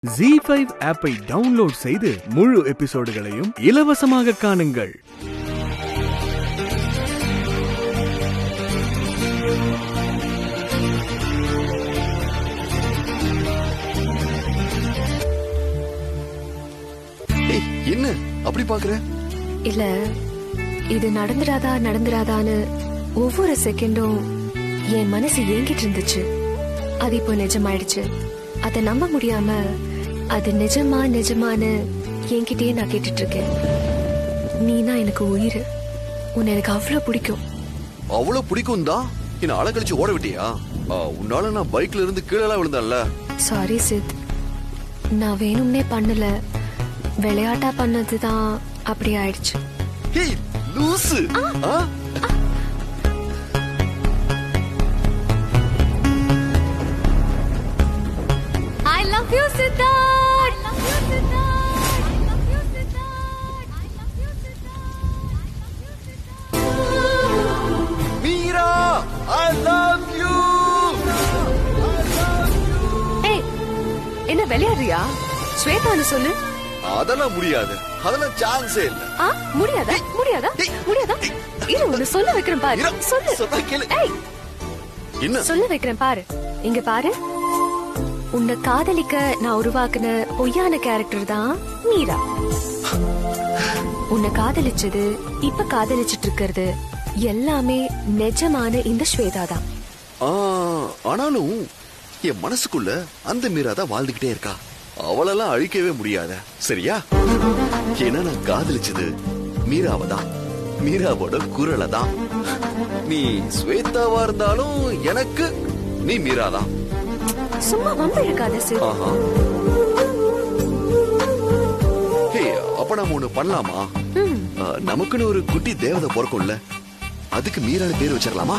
ZEE5 ஆப்பை download செய்து முழு எபிசோடுகளையும் இலவசமாக காணுங்கள். என்ன அப்படி பாக்குற? இல்ல, இது நடந்துராதான்னு ஒவ்வொரு செகண்டும் என் மனசு ஏங்கிட்டு இருந்துச்சு. அது இப்போ நிஜமாயிடுச்சு. அதை நம்ப முடியாம அது நிஜமானு என்கிட்டயே நான் கேட்டுட்டு இருக்கேன். நீனா எனக்கு உயிர். உன்னை எனக்கு அவ்வளவு பிடிக்கும். அவ்வளவு பிடிக்கும் தான் என்ன அழகழிச்சு ஓட விட்டியா? உன்னால நான் பைக்ல இருந்து கீழே விழுந்தேன்ல. சாரி சித், நான் வேணும்னே பண்ணல, விளையாட்டா பண்ணதுதான் அப்படி ஆயிடுச்சு. Hey loose. I love you, Siddharth. Meera, I love you. ஏய், என்ன விளையாடுறியா? ஸ்வேதான்னு சொல்லு. அதெல்லாம் முடியாது. அதெல்லாம் சான்ஸே இல்ல. முடியாதா? இரு, உன்னை சொல்ல வைக்கிறேன் பாரு. சொல்லு. சொன்னா கேளு. ஏய், என்ன சொல்ல வைக்கிறேன் பாரு. இங்க பாரு, உன்னை காதலிக்க நான் உருவாக்குன பொய்யான கேரக்டர் தான் மீரா. உன்னை காதலிச்சது, இப்ப காதலிச்சிட்டு இருக்கிறது எல்லாமே நிஜமான இந்த ஸ்வேதா தான். ஆனாலும் என் மனசுக்குள்ள அந்த மீரா தான் வாழ்ந்துகிட்டே இருக்கா. அவளெல்லாம் அழிக்கவே முடியாத, சரியா? ஏன்னா நான் காதலிச்சது மீராவை தான், மீராவோட குரலை தான். நீ ஸ்வேதாவா இருந்தாலும் எனக்கு நீ மீரா தான். சும்மா வம்பு இருக்காத சார். ஹே, அப்ப நம்ம ஒண்ணு பண்ணலாமா? நமக்குன்னு ஒரு குட்டி தேவதை பிறக்கும்ல, அதுக்கு மீரான பேர் வச்சிடலாமா?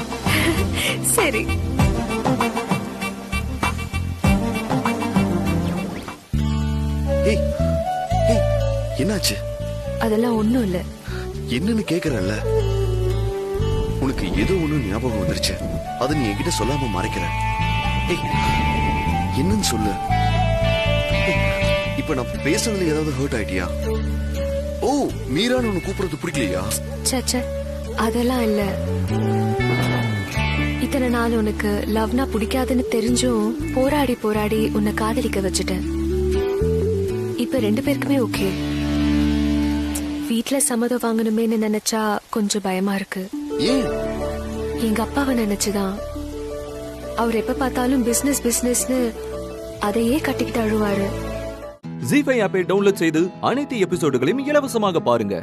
சரி. என்னாச்சு? அதெல்லாம் ஒண்ணும் இல்ல. என்னன்னு கேக்குறல்ல. உனக்கு ஏதோ ஒண்ணு ஞாபகம் வந்துருச்சு. அதை நீ என்கிட்ட சொல்லாம மறைக்கிற. என்னன்னு சொல்லு. இப்ப நான் பேசுறதுல ஏதாவது ஹர்ட் ஆயிட்டியா? ஓ, மீரான்னு உன்னை கூப்பிடுறது பிடிக்கலையா? சச்ச, அதெல்லாம் இல்ல. இத்தனை நாள் உனக்கு லவ்னா பிடிக்காதுன்னு தெரிஞ்சும் போராடி உன்னை காதலிக்க வச்சுட்டேன். இப்ப ரெண்டு பேருக்குமே ஓகே. வீட்ல சம்மதம் வாங்கணுமேன்னு நினைச்சா கொஞ்சம் பயமா இருக்கு. ஏன்? எங்க அப்பாவை நினைச்சுதான். அவர் எப்ப பார்த்தாலும் பிசினஸ்னு அதையே கட்டிக்கிட்டு அழுவாரு. ZEE5 ஆப்பை டவுன்லோட் செய்து அனைத்து எபிசோடுகளையும் இலவசமாக பாருங்க.